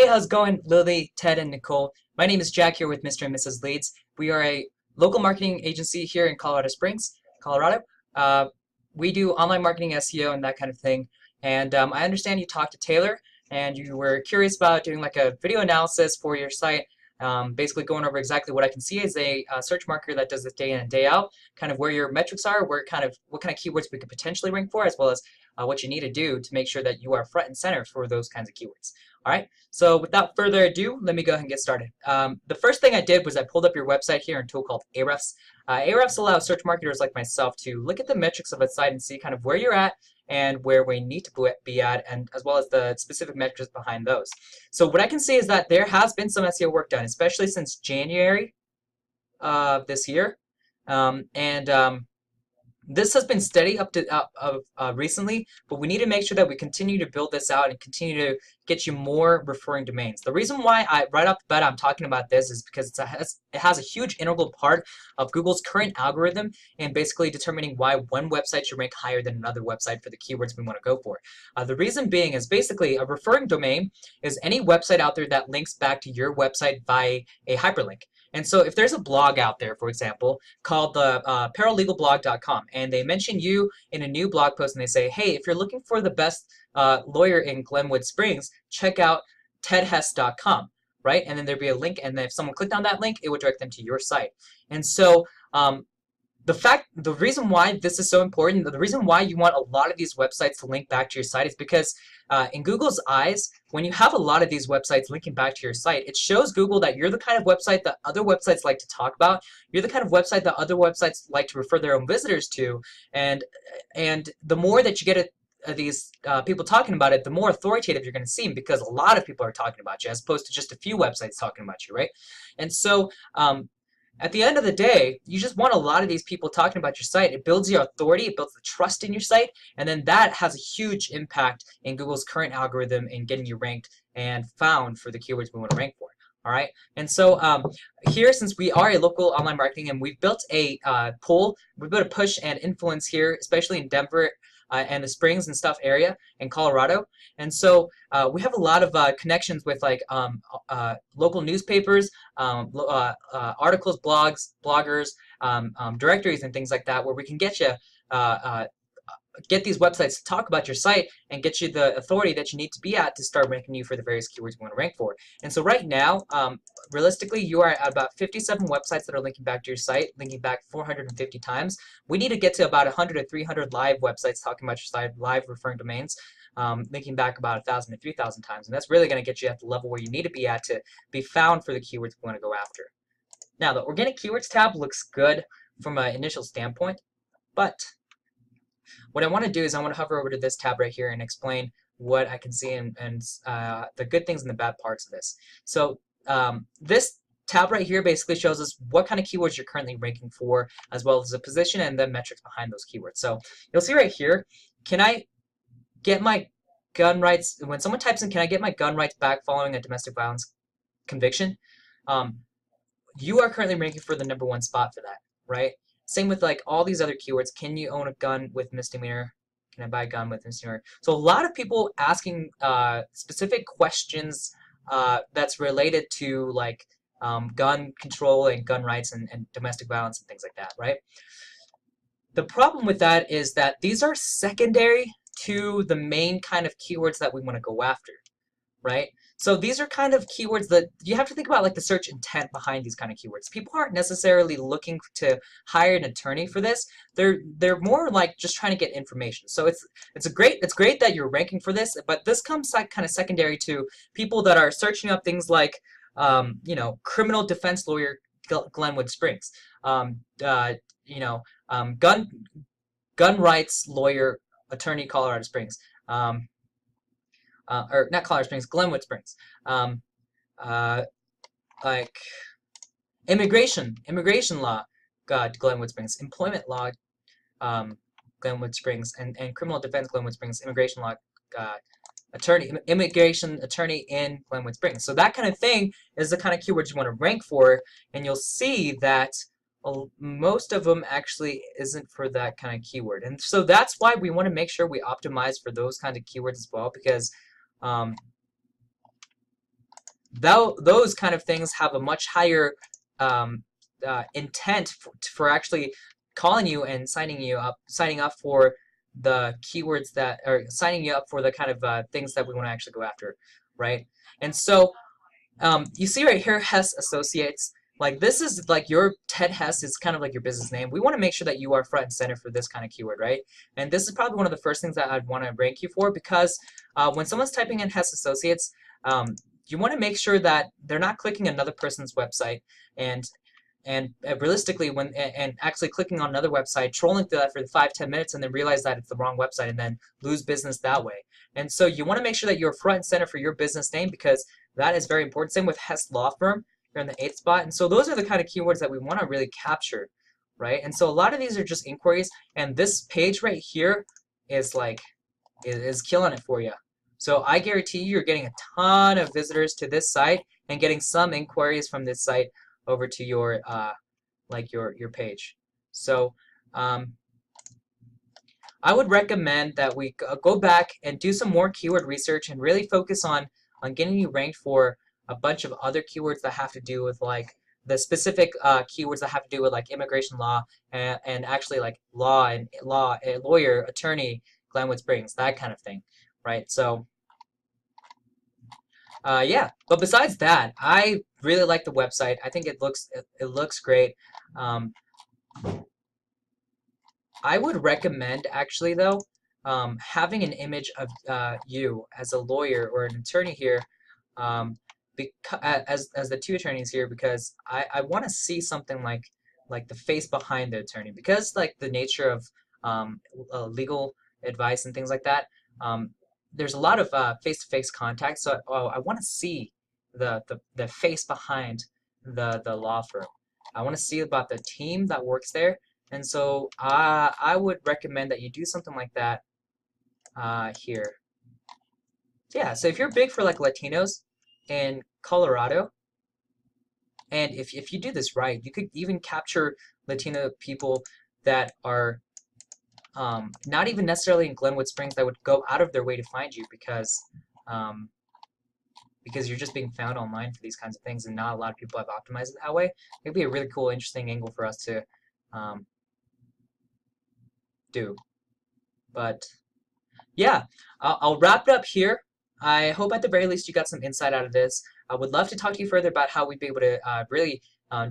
Hey, how's it going, Lily, Ted, and Nicole? My name is Jack here with Mr. and Mrs. Leeds. We are a local marketing agency here in Colorado Springs, Colorado. Uh, we do online marketing, SEO, and that kind of thing. And I understand you talked to Taylor, and you were curious about doing like a video analysis for your site, basically going over exactly what I can see as a search marketer that does this day in and day out, kind of where your metrics are, what kind of keywords we could potentially rank for, as well as what you need to do to make sure that you are front and center for those kinds of keywords. All right. So without further ado, let me go ahead and get started. The first thing I did was I pulled up your website here in a tool called Ahrefs. Ahrefs allows search marketers like myself to look at the metrics of a site and see kind of where you're at and where we need to be at, and as well as the specific metrics behind those. So what I can see is that there has been some SEO work done, especially since January of this year. This has been steady up to recently, but we need to make sure that we continue to build this out and continue to get you more referring domains. The reason why right off the bat I'm talking about this is because it has a huge integral part of Google's current algorithm in basically determining why one website should rank higher than another website for the keywords we want to go for. The reason being is basically a referring domain is any website out there that links back to your website by a hyperlink. And so if there's a blog out there, for example, called the paralegalblog.com, and they mention you in a new blog post and they say, hey, if you're looking for the best lawyer in Glenwood Springs, check out tedhess.com, right? And then there'd be a link, and then if someone clicked on that link, it would direct them to your site. And so the reason why this is so important, the reason why you want a lot of these websites to link back to your site is because in Google's eyes, when you have a lot of these websites linking back to your site, it shows Google that you're the kind of website that other websites like to talk about. You're the kind of website that other websites like to refer their own visitors to. And the more that you get these people talking about it, the more authoritative you're going to seem, because a lot of people are talking about you as opposed to just a few websites talking about you, right? And so at the end of the day, you just want a lot of these people talking about your site. It builds your authority, it builds the trust in your site, and then that has a huge impact in Google's current algorithm in getting you ranked and found for the keywords we want to rank for. All right, and so here, since we are a local online marketing and we've built a pull, we've built a push and influence here, especially in Denver and the Springs and stuff area in Colorado. And so we have a lot of connections with like local newspapers, articles, blogs, bloggers, directories, and things like that, where we can get you get these websites to talk about your site and get you the authority that you need to be at to start ranking you for the various keywords you want to rank for. And so right now, realistically, you are at about 57 websites that are linking back to your site, linking back 450 times. We need to get to about 100 to 300 live websites talking about your site, live referring domains, linking back about 1,000 to 3,000 times. And that's really going to get you at the level where you need to be at to be found for the keywords we want to go after. Now, the organic keywords tab looks good from an initial standpoint, but what I want to do is I want to hover over to this tab right here and explain what I can see and the good things and the bad parts of this. So this tab right here basically shows us what kind of keywords you're currently ranking for, as well as the position and the metrics behind those keywords. So you'll see right here, can I get my gun rights, when someone types in, can I get my gun rights back following a domestic violence conviction? You are currently ranking for the #1 spot for that, right? Same with like all these other keywords. Can you own a gun with misdemeanor? Can I buy a gun with misdemeanor? So a lot of people asking specific questions that's related to like gun control and gun rights and domestic violence and things like that, right? The problem with that is that these are secondary to the main kind of keywords that we want to go after, right? So these are kind of keywords that you have to think about, like the search intent behind these kind of keywords. People aren't necessarily looking to hire an attorney for this. They're more like just trying to get information. So it's great that you're ranking for this, but this comes like kind of secondary to people that are searching up things like you know, criminal defense lawyer Glenwood Springs, gun rights lawyer attorney Colorado Springs. Or not Colorado Springs, Glenwood Springs. Like immigration law, Glenwood Springs, employment law, Glenwood Springs, and criminal defense Glenwood Springs, immigration law, immigration attorney in Glenwood Springs. So that kind of thing is the kind of keywords you want to rank for, and you'll see that most of them actually isn't for that kind of keyword. And so that's why we want to make sure we optimize for those kind of keywords as well, because those kind of things have a much higher um, intent for actually calling you and signing up for the keywords that are signing you up for the kind of things that we want to actually go after, right? And so you see right here, Hess Associates. Like this is like your Ted Hess is kind of like your business name. We want to make sure that you are front and center for this kind of keyword, right? And this is probably one of the first things that I'd want to rank you for because when someone's typing in Hess Associates, you want to make sure that they're not clicking another person's website and realistically when and actually clicking on another website, trolling through that for 5-10 minutes and then realize that it's the wrong website and then lose business that way. And so you want to make sure that you're front and center for your business name because that is very important. Same with Hess Law Firm. You're in the 8th spot. And so those are the kind of keywords that we want to really capture, right? And so a lot of these are just inquiries. And this page right here is like, is killing it for you. So I guarantee you're getting a ton of visitors to this site and getting some inquiries from this site over to your like your page. So I would recommend that we go back and do some more keyword research and really focus on getting you ranked for a bunch of other keywords that have to do with like the specific keywords that have to do with like immigration law and actually like law, a lawyer, attorney, Glenwood Springs, that kind of thing, right? So yeah, but besides that, I really like the website. I think it looks great. Um, I would recommend actually though having an image of you as a lawyer or an attorney here, um, as the two attorneys here, because I want to see something like the face behind the attorney because like the nature of legal advice and things like that. Um, there's a lot of face-to-face contact, so I want to see the face behind the law firm. I want to see about the team that works there, and so I would recommend that you do something like that here. Yeah, so if you're big for like Latinos in Colorado, and if you do this right, you could even capture Latino people that are not even necessarily in Glenwood Springs that would go out of their way to find you um, because you're just being found online for these kinds of things, and not a lot of people have optimized it that way. It'd be a really cool, interesting angle for us to um, do. But yeah, I'll wrap it up here. I hope at the very least you got some insight out of this. I would love to talk to you further about how we'd be able to really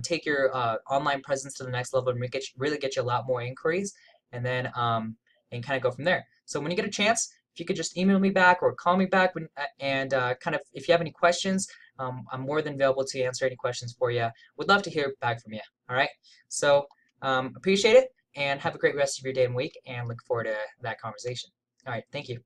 take your online presence to the next level and really get you a lot more inquiries, and then and kind of go from there. So when you get a chance, if you could just email me back or call me back and kind of if you have any questions, I'm more than available to answer any questions for you. Would love to hear back from you. All right. So appreciate it and have a great rest of your day and week, and look forward to that conversation. All right. Thank you.